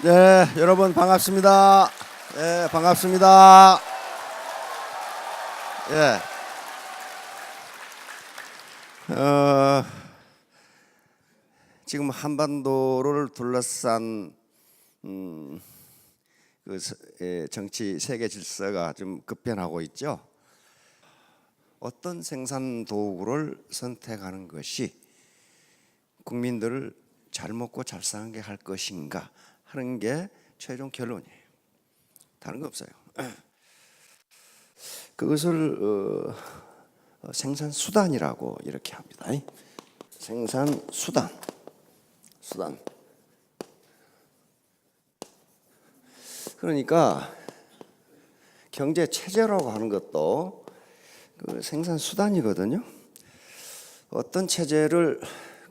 네, 여러분 반갑습니다. 네, 반갑습니다. 예. 지금 한반도를 둘러싼 정치 세계 질서가 좀 급변하고 있죠. 어떤 생산 도구를 선택하는 것이 국민들을 잘 먹고 잘 살게 할 것인가 하는 게 최종 결론이에요. 다른 거 없어요. 그것을 생산 수단이라고 이렇게 합니다. 생산 수단. 그러니까 경제 체제라고 하는 것도 그 생산 수단이거든요. 어떤 체제를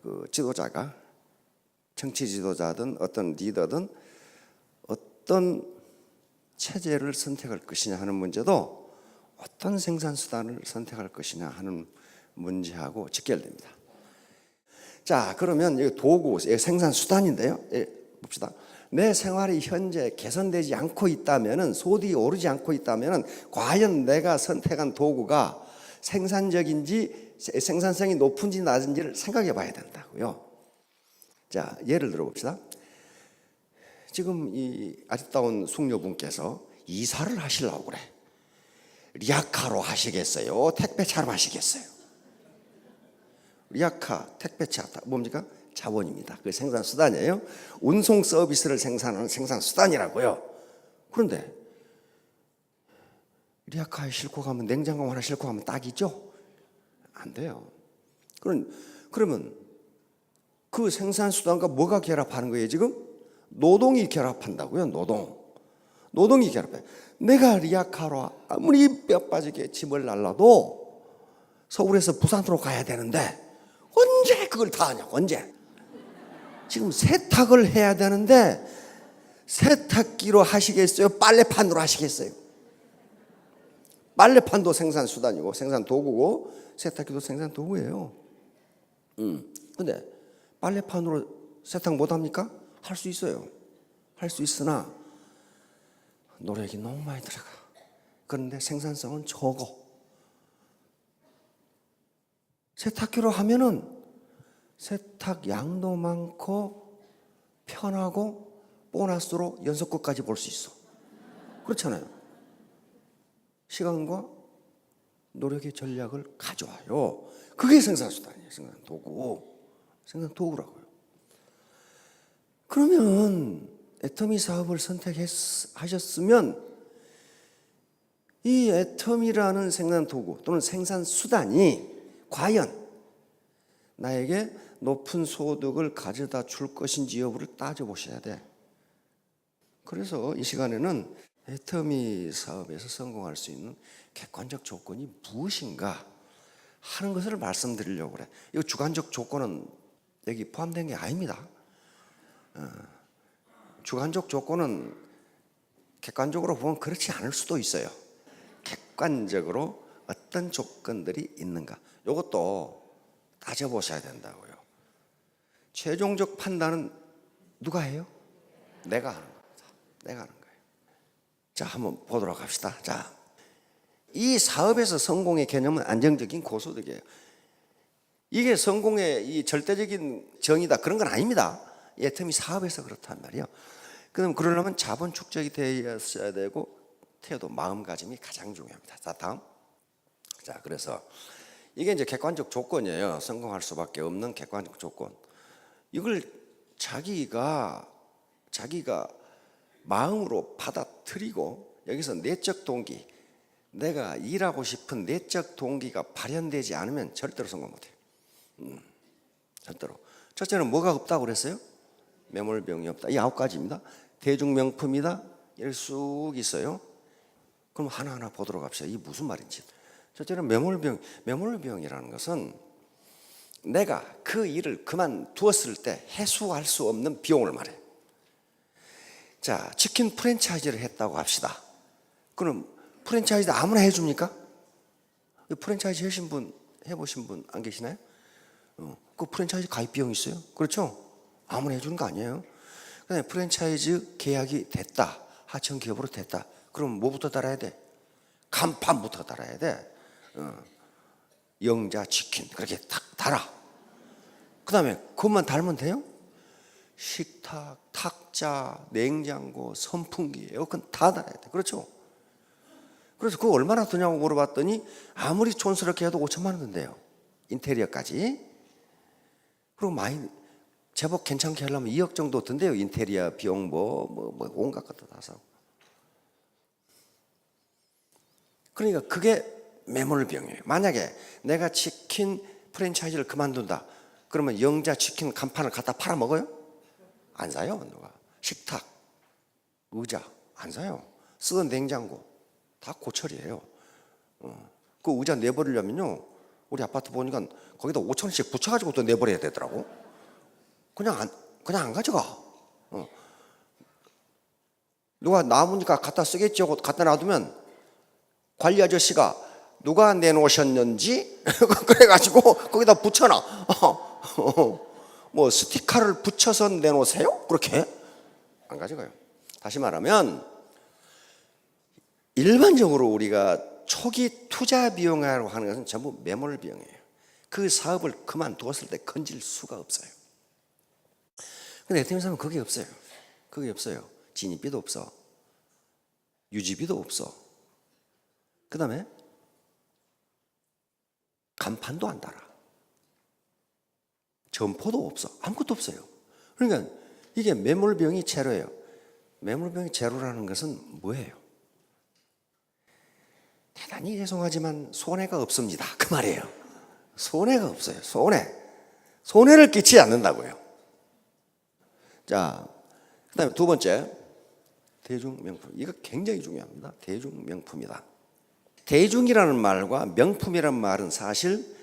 그 지도자가, 정치 지도자든 어떤 리더든 어떤 체제를 선택할 것이냐 하는 문제도 어떤 생산 수단을 선택할 것이냐 하는 문제하고 직결됩니다. 자, 그러면 이 도구, 생산 수단인데요. 봅시다. 내 생활이 현재 개선되지 않고 있다면은, 소득이 오르지 않고 있다면은 과연 내가 선택한 도구가 생산적인지 생산성이 높은지 낮은지를 생각해 봐야 된다고요. 자, 예를 들어 봅시다. 지금 이 아리따운 숙녀분께서 이사를 하시려고 그래. 리아카로 하시겠어요? 택배차로 하시겠어요? 리아카, 택배차, 뭡니까? 자본입니다. 그 생산 수단이에요. 운송 서비스를 생산하는 생산 수단이라고요. 그런데 리아카에 싣고 가면, 냉장고 하나 싣고 가면 딱이죠? 안 돼요. 그러면 그 생산 수단과 뭐가 결합하는 거예요, 지금? 노동이 결합한다고요, 노동이 결합해. 내가 리아카로 아무리 뼈 빠지게 짐을 날라도 서울에서 부산으로 가야 되는데 언제 그걸 다 하냐, 언제? 지금 세탁을 해야 되는데 세탁기로 하시겠어요? 빨래판으로 하시겠어요? 빨래판도 생산 수단이고 생산 도구고 세탁기도 생산 도구예요. 근데 빨래판으로 세탁 못 합니까? 할 수 있어요. 할 수 있으나 노력이 너무 많이 들어가. 그런데 생산성은 적어. 세탁기로 하면은 세탁 양도 많고 편하고 보너스로 연속극까지 볼 수 있어. 그렇잖아요. 시간과 노력의 전략을 가져와요. 그게 생산수단이에요. 생산 도구라고요. 그러면 애터미 사업을 선택하셨으면 이 애터미라는 생산 도구 또는 생산 수단이 과연 나에게 높은 소득을 가져다 줄 것인지 여부를 따져보셔야 돼. 그래서 이 시간에는 애터미 사업에서 성공할 수 있는 객관적 조건이 무엇인가 하는 것을 말씀드리려고 그래. 이 주관적 조건은 여기 포함된 게 아닙니다. 주관적 조건은 객관적으로 보면 그렇지 않을 수도 있어요. 객관적으로 어떤 조건들이 있는가, 이것도 따져보셔야 된다고요. 최종적 판단은 누가 해요? 내가 하는 겁니다. 내가 하는 거예요. 자, 한번 보도록 합시다. 자, 이 사업에서 성공의 개념은 안정적인 고소득이에요. 이게 성공의 이 절대적인 정의다 그런 건 아닙니다. 애터미 사업에서 그렇단 말이에요. 그럼 그러려면 자본 축적이 되었어야 되고 태도 마음가짐이 가장 중요합니다. 자, 다음. 자, 그래서 이게 이제 객관적 조건이에요. 성공할 수밖에 없는 객관적 조건. 이걸 자기가 마음으로 받아들이고, 여기서 내적 동기, 내가 일하고 싶은 내적 동기가 발현되지 않으면 절대로 성공 못해요. 절대로. 첫째는 뭐가 없다고 그랬어요? 매몰병이 없다. 이 9가지입니다. 대중명품이다. 이렇게 쑥 있어요. 그럼 하나하나 보도록 합시다. 이게 무슨 말인지. 첫째는 매몰병이라는 것은 내가 그 일을 그만두었을 때 해소할 수 없는 비용을 말해. 자, 치킨 프랜차이즈를 했다고 합시다. 그럼 프랜차이즈 아무나 해줍니까? 프랜차이즈 해보신 분 안 계시나요? 그 프랜차이즈 가입 비용 있어요. 그렇죠? 아무나 해주는 거 아니에요. 그다음에 프랜차이즈 계약이 됐다. 하청 기업으로 됐다. 그럼 뭐부터 달아야 돼? 간판부터 달아야 돼. 영자 치킨 그렇게 탁 달아. 그다음에 그것만 달면 돼요? 식탁, 탁자, 냉장고, 선풍기, 에어컨 다 달아야 돼. 그렇죠? 그래서 그거 얼마나 드냐고 물어봤더니 아무리 촌스럽게 해도 5천만 원 든대요. 인테리어까지. 그리고 많이 제법 괜찮게 하려면 2억 정도 든대요. 인테리어 비용 뭐 온갖 것도 다 사고. 그러니까 그게 매몰 비용이에요. 만약에 내가 치킨 프랜차이즈를 그만둔다. 그러면 영자 치킨 간판을 갖다 팔아 먹어요? 안 사요. 누가. 식탁, 의자 안 사요. 쓰던 냉장고 다 고철이에요. 그 의자 내버리려면요, 우리 아파트 보니까 거기다 5,000원씩 붙여가지고 또 내버려야 되더라고. 그냥 안 가져가. 누가 남으니까 갖다 쓰겠지 하고 갖다 놔두면 관리 아저씨가 누가 내놓으셨는지 그래가지고 거기다 붙여놔. 뭐 스티커를 붙여서 내놓으세요? 그렇게 안 가져가요. 다시 말하면 일반적으로 우리가 초기 투자 비용이라고 하는 것은 전부 매몰 비용이에요. 그 사업을 그만두었을 때 건질 수가 없어요. 근데 에테미사는 그게 없어요. 그게 없어요. 진입비도 없어. 유지비도 없어. 그 다음에 간판도 안 달아. 점포도 없어. 아무것도 없어요. 그러니까 이게 매몰비용이 제로예요. 매몰비용이 제로라는 것은 뭐예요? 대단히 죄송하지만 손해가 없습니다. 그 말이에요. 손해가 없어요. 손해를 끼치지 않는다고요. 자, 그 다음에 두 번째, 대중명품. 이거 굉장히 중요합니다. 대중명품이다. 대중이라는 말과 명품이라는 말은 사실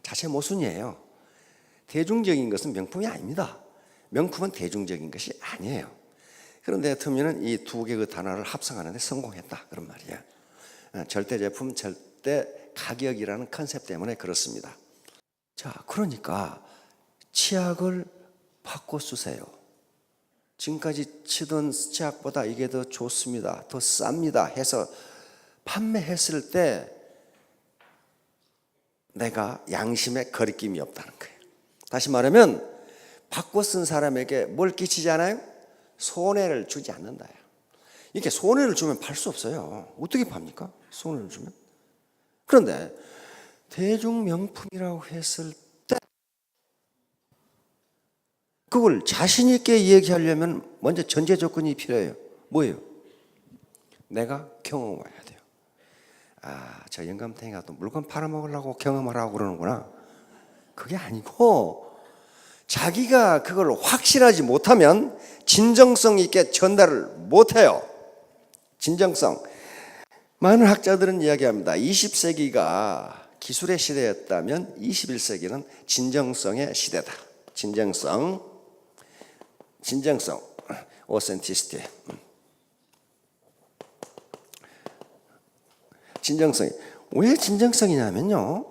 자체 모순이에요. 대중적인 것은 명품이 아닙니다. 명품은 대중적인 것이 아니에요. 그런데 터미는 이 두 개의 그 단어를 합성하는 데 성공했다. 그런 말이에요. 절대 제품, 절대 가격이라는 컨셉 때문에 그렇습니다. 자, 그러니까 치약을 바꿔 쓰세요. 지금까지 치던 치약보다 이게 더 좋습니다. 더 쌉니다. 해서 판매했을 때 내가 양심에 거리낌이 없다는 거예요. 다시 말하면 바꿔 쓴 사람에게 뭘 끼치지 않아요? 손해를 주지 않는다. 이렇게 손해를 주면 팔 수 없어요. 어떻게 팝니까? 손해를 주면. 그런데 대중명품이라고 했을 때 그걸 자신 있게 얘기하려면 먼저 전제 조건이 필요해요. 뭐예요? 내가 경험해야 돼요. 아, 저 영감탱이가 또 물건 팔아먹으려고 경험을 하고 그러는구나. 그게 아니고 자기가 그걸 확실하지 못하면 진정성 있게 전달을 못해요. 진정성. 많은 학자들은 이야기합니다. 20세기가 기술의 시대였다면 21세기는 진정성의 시대다. 진정성, authenticity. 진정성이. 왜 진정성이냐면요,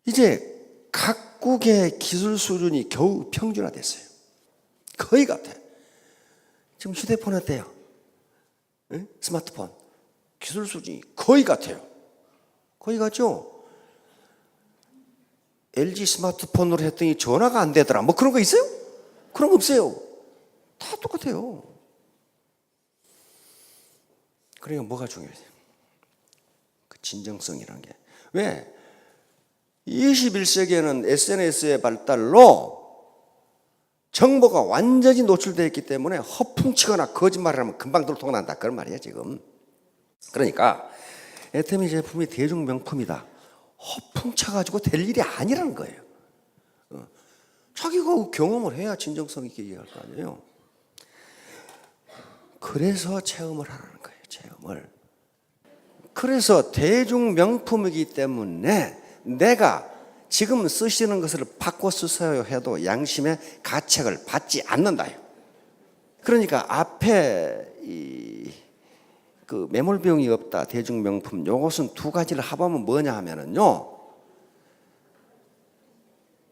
이제 각국의 기술 수준이 겨우 평준화됐어요. 거의 같아. 지금 휴대폰 어때요? 응? 스마트폰 기술 수준이 거의 같아요. 거의 같죠? LG 스마트폰으로 했더니 전화가 안 되더라. 뭐 그런 거 있어요? 그런 거 없어요. 다 똑같아요. 그러니까 뭐가 중요해요? 그 진정성이라는 게. 왜? 21세기에는 SNS의 발달로 정보가 완전히 노출되어 있기 때문에 허풍치거나 거짓말을 하면 금방 들통난다. 그런 말이에요 지금. 그러니까 에테미 제품이 대중명품이다. 허풍쳐가지고 될 일이 아니라는 거예요. 자기가 경험을 해야 진정성 있게 얘기할 거 아니에요. 그래서 체험을 하라는 거예요. 체험을. 그래서 대중명품이기 때문에 내가 지금 쓰시는 것을 바꿔 쓰세요 해도 양심의 가책을 받지 않는다요. 그러니까 앞에 그 매몰 비용이 없다. 대중명품. 요것은 두 가지를 합하면 뭐냐 하면은요,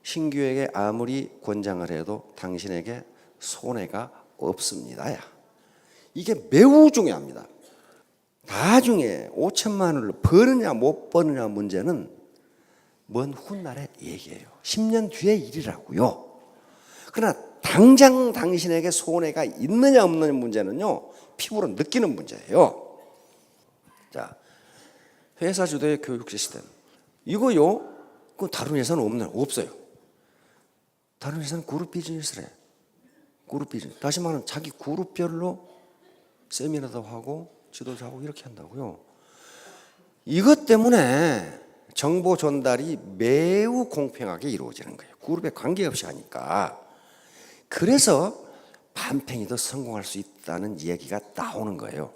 신규에게 아무리 권장을 해도 당신에게 손해가 없습니다야. 이게 매우 중요합니다. 나중에 5천만 원을 버느냐 못 버느냐 문제는 먼 훗날의 얘기예요. 10년 뒤의 일이라고요. 그러나 당장 당신에게 손해가 있느냐 없느냐 문제는요, 피부로 느끼는 문제예요. 자, 회사 주도의 교육 시스템. 이거요, 그 다른 회사는 없어요. 다른 회사는 그룹 비즈니스를 해. 그룹 비즈니스. 다시 말하면 자기 그룹별로 세미나도 하고 지도도 하고 이렇게 한다고요. 이것 때문에 정보 전달이 매우 공평하게 이루어지는 거예요. 그룹에 관계없이 하니까. 그래서 반팽이도 성공할 수 있다는 얘기가 나오는 거예요.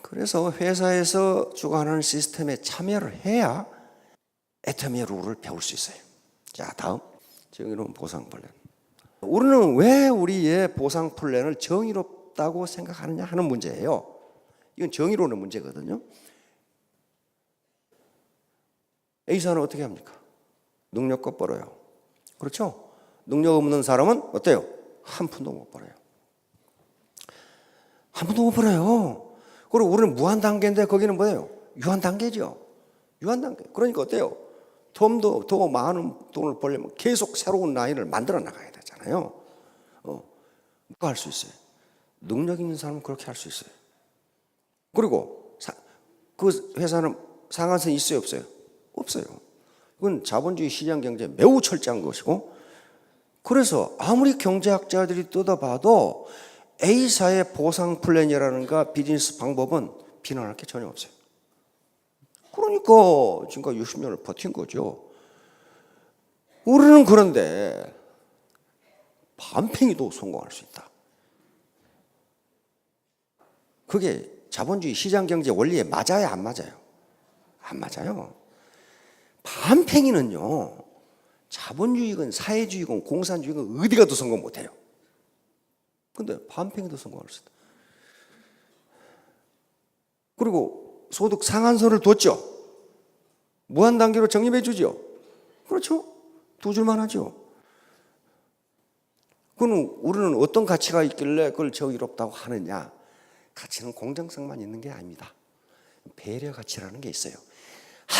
그래서 회사에서 주관하는 시스템에 참여를 해야 애터미의 룰을 배울 수 있어요. 자, 다음. 정의로운 보상 플랜. 우리는 왜 우리의 보상 플랜을 정의롭다고 생각하느냐 하는 문제예요. 이건 정의로운 문제거든요. A사는 어떻게 합니까? 능력껏 벌어요. 그렇죠? 능력 없는 사람은 어때요? 한 푼도 못 벌어요. 한 푼도 못 벌어요. 그리고 우리는 무한 단계인데 거기는 뭐예요? 유한 단계죠. 유한 단계. 그러니까 어때요? 더 많은 돈을 벌려면 계속 새로운 라인을 만들어 나가야 되잖아요. 그거 할 수 있어요. 능력 있는 사람은 그렇게 할 수 있어요. 그리고 그 회사는 상한선이 있어요, 없어요? 없어요. 그건 자본주의 시장 경제에 매우 철저한 것이고, 그래서 아무리 경제학자들이 뜯어봐도 A사의 보상 플랜이라는가 비즈니스 방법은 비난할 게 전혀 없어요. 그러니까 지금까지 60년을 버틴 거죠. 우리는 그런데 반팽이도 성공할 수 있다. 그게 자본주의 시장 경제 원리에 맞아요, 안 맞아요? 안 맞아요. 반팽이는요, 자본주의건 사회주의건 공산주의건 어디 가도 성공 못해요. 근데 반팽이도 성공할 수 있다. 그리고 소득 상한선을 뒀죠. 무한 단계로 적립해 주죠. 그렇죠? 두 줄만 하죠. 그럼 우리는 어떤 가치가 있길래 그걸 정의롭다고 하느냐? 가치는 공정성만 있는 게 아닙니다. 배려 가치라는 게 있어요.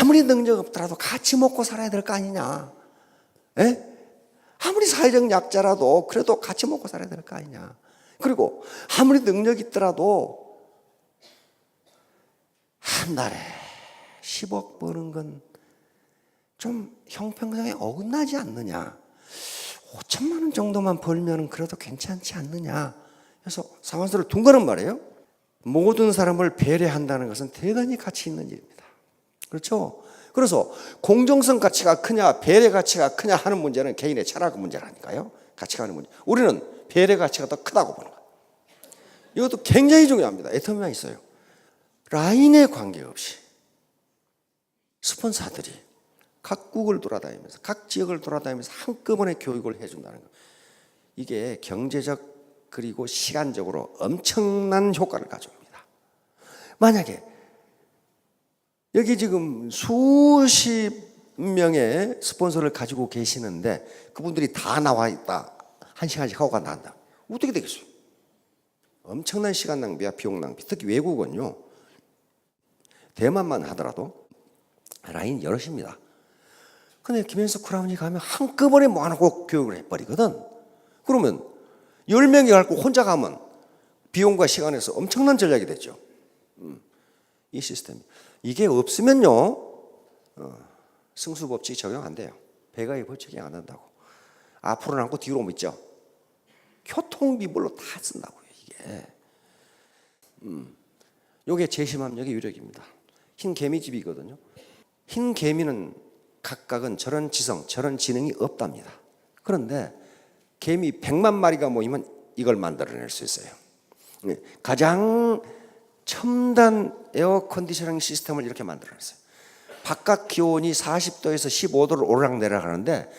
아무리 능력 없더라도 같이 먹고 살아야 될 거 아니냐? 에? 아무리 사회적 약자라도 그래도 같이 먹고 살아야 될 거 아니냐? 그리고 아무리 능력 있더라도 한 달에 10억 버는 건 좀 형평성에 어긋나지 않느냐? 5천만 원 정도만 벌면 그래도 괜찮지 않느냐? 그래서 상한선을 둔 거란 말이에요. 모든 사람을 배려한다는 것은 대단히 가치 있는 일입니다. 그렇죠? 그래서 공정성 가치가 크냐 배려 가치가 크냐 하는 문제는 개인의 철학 문제라니까요. 가치가 하는 문제. 우리는 배려 가치가 더 크다고 보는 거예요. 이것도 굉장히 중요합니다. 애터미가 있어요. 라인에 관계없이 스폰서들이 각국을 돌아다니면서 각 지역을 돌아다니면서 한꺼번에 교육을 해준다는 거. 이게 경제적 그리고 시간적으로 엄청난 효과를 가져옵니다. 만약에 여기 지금 수십 명의 스폰서를 가지고 계시는데 그분들이 다 나와 있다. 한 시간씩 하고 간다. 어떻게 되겠어요? 엄청난 시간 낭비와 비용 낭비. 특히 외국은요. 대만만 하더라도 라인 여럿입니다. 근데 김현석 크라운이 가면 한꺼번에 모아놓고 교육을 해버리거든. 그러면 10명이 가고 혼자 가면 비용과 시간에서 엄청난 전략이 됐죠. 이 시스템. 이게 없으면요. 승수법칙이 적용 안 돼요. 배가의 법칙이 안 된다고. 앞으로 남고 뒤로 오면 있죠. 교통비별로 다 쓴다고요. 이게. 요게 제심압력의 유력입니다. 흰 개미집이거든요. 흰 개미는 각각은 저런 지성, 저런 지능이 없답니다. 그런데 개미 100만 마리가 모이면 이걸 만들어낼 수 있어요. 가장 첨단 에어컨디셔닝 시스템을 이렇게 만들어냈어요. 바깥 기온이 40도에서 15도를 오르락내리락 하는데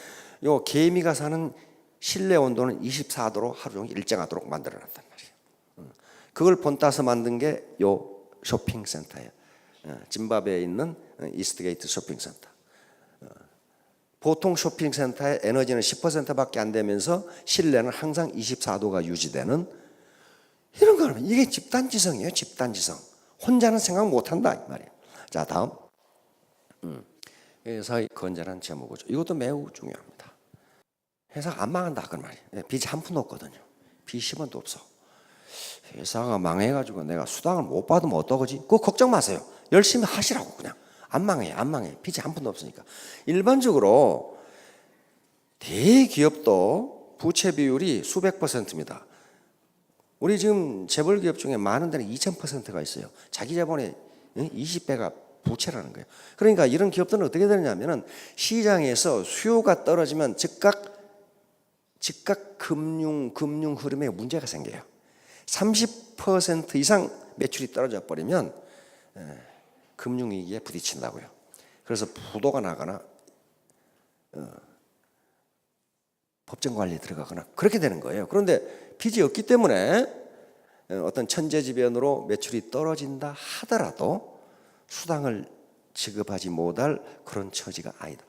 요 개미가 사는 실내 온도는 24도로 하루 종일 일정하도록 만들어놨단 말이에요. 그걸 본따서 만든 게 요 쇼핑센터예요. 짐바브웨에 있는 이스트게이트 쇼핑센터. 보통 쇼핑센터의 에너지는 10%밖에 안 되면서 실내는 항상 24도가 유지되는 이런 거는 이게 집단지성이에요. 집단지성. 혼자는 생각 못한다 이 말이에요. 자, 다음 회사의 건전한 재무구조. 이것도 매우 중요합니다. 회사가 안 망한다 그런 말이에요. 빚이 한 푼도 없거든요. 빚 10원도 없어. 회사가 망해가지고 내가 수당을 못 받으면 어떡하지? 그거 걱정 마세요. 열심히 하시라고 그냥. 안 망해, 안 망해. 빚이 한 푼도 없으니까. 일반적으로 대기업도 부채 비율이 수백 %입니다. 우리 지금 재벌 기업 중에 많은 데는 2000%가 있어요. 자기 자본의 20배가 부채라는 거예요. 그러니까 이런 기업들은 어떻게 되느냐면은 시장에서 수요가 떨어지면 즉각 금융 흐름에 문제가 생겨요. 30% 이상 매출이 떨어져 버리면 금융위기에 부딪힌다고요. 그래서 부도가 나거나 법정관리에 들어가거나 그렇게 되는 거예요. 그런데 빚이 없기 때문에 어떤 천재지변으로 매출이 떨어진다 하더라도 수당을 지급하지 못할 그런 처지가 아니다.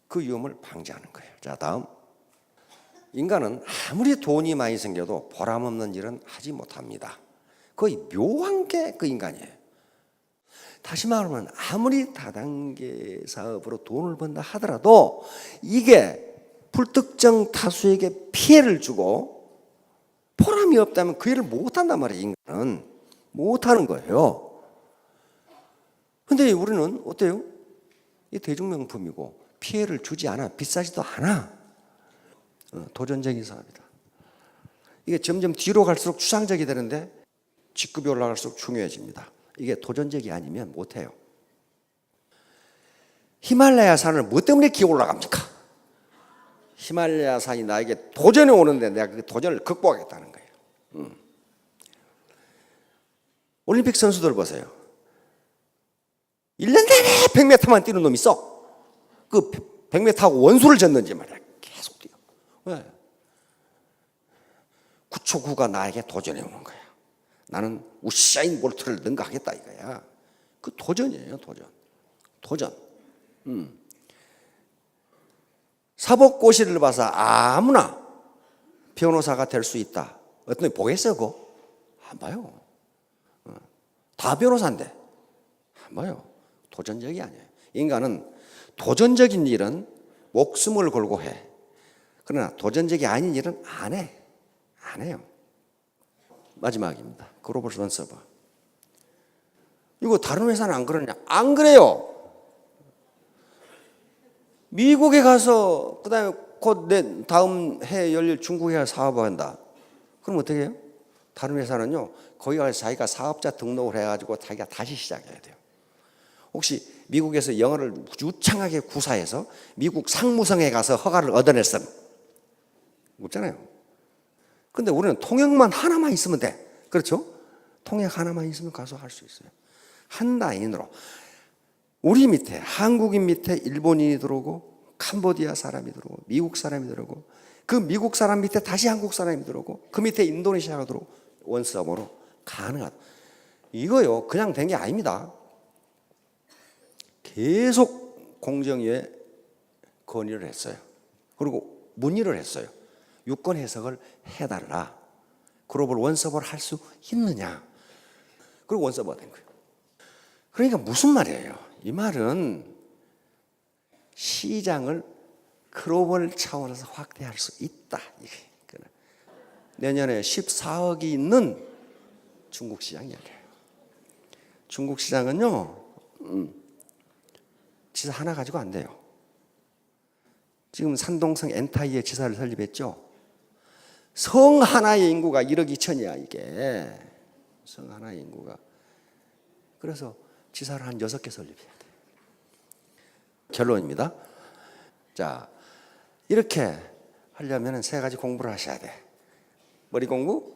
그 위험을 방지하는 거예요. 자, 다음. 인간은 아무리 돈이 많이 생겨도 보람없는 일은 하지 못합니다. 거의 묘한 게 그 인간이에요. 다시 말하면 아무리 다단계 사업으로 돈을 번다 하더라도 이게 불특정 다수에게 피해를 주고 보람이 없다면 그 일을 못한단 말이에요. 인간은 못하는 거예요. 근데 우리는 어때요? 이 대중명품이고 피해를 주지 않아. 비싸지도 않아. 도전적인 사업이다. 이게 점점 뒤로 갈수록 추상적이 되는데 직급이 올라갈수록 중요해집니다. 이게 도전적이 아니면 못해요. 히말라야 산을 뭐 때문에 기어 올라갑니까? 히말라야 산이 나에게 도전이 오는데 내가 그 도전을 극복하겠다는 거예요. 올림픽 선수들 보세요. 1년 내내 100m만 뛰는 놈이 있어. 그 100m하고 원수를 졌는지 말이야. 계속 뛰어. 왜? 9초 9가 나에게 도전해 오는 거야. 나는 우사인 볼트를 능가하겠다 이거야. 그 도전이에요. 도전. 사법고시를 봐서 아무나 변호사가 될 수 있다. 어떤 놈이 보겠어요 그거? 안 봐요. 다 변호사인데 안 봐요. 도전적이 아니에요. 인간은 도전적인 일은 목숨을 걸고 해. 그러나 도전적이 아닌 일은 안 해요. 마지막입니다. 글로벌 서버. 이거 다른 회사는 안 그러냐? 안 그래요. 미국에 가서 그다음에 곧 내 다음 해 열릴 중국에 가서 사업을 한다. 그럼 어떻게 해요? 다른 회사는요. 거기 가서 자기가 사업자 등록을 해가지고 자기가 다시 시작해야 돼요. 혹시 미국에서 영어를 유창하게 구사해서 미국 상무성에 가서 허가를 얻어냈음? 없잖아요. 근데 우리는 통역만 하나만 있으면 돼. 그렇죠? 통역 하나만 있으면 가서 할 수 있어요. 한 라인으로. 우리 밑에, 한국인 밑에 일본인이 들어오고, 캄보디아 사람이 들어오고, 미국 사람이 들어오고, 그 미국 사람 밑에 다시 한국 사람이 들어오고, 그 밑에 인도네시아가 들어오고, 원서버로 가능하다. 이거요, 그냥 된 게 아닙니다. 계속 공정위에 건의를 했어요. 그리고 문의를 했어요. 유권 해석을 해달라. 글로벌 원서버를 할 수 있느냐. 그리고 원서버가 된 거예요. 그러니까 무슨 말이에요? 이 말은 시장을 글로벌 차원에서 확대할 수 있다. 내년에 14억이 있는 중국 시장 이야기예요. 중국 시장은요, 지사 하나 가지고 안 돼요. 지금 산동성 엔타이의 지사를 설립했죠. 성 하나의 인구가 1억 2천이야 이게. 성 하나의 인구가. 그래서 지사를 한 6개 설립해야 돼. 결론입니다. 자, 이렇게 하려면 3가지 공부를 하셔야 돼. 머리 공부,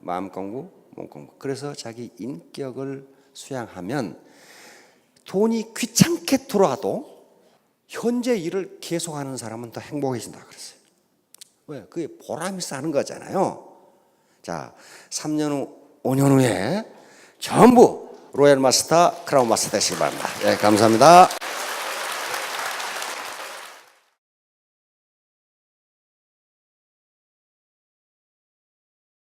마음 공부, 몸 공부. 그래서 자기 인격을 수양하면 돈이 귀찮게 들어와도 현재 일을 계속하는 사람은 더 행복해진다 그랬어요. 왜? 그게 보람이 싸는 거잖아요. 자, 3년 후, 5년 후에 전부 로얄 마스터, 크라운 마스터 되시기 바랍니다. 예, 감사합니다.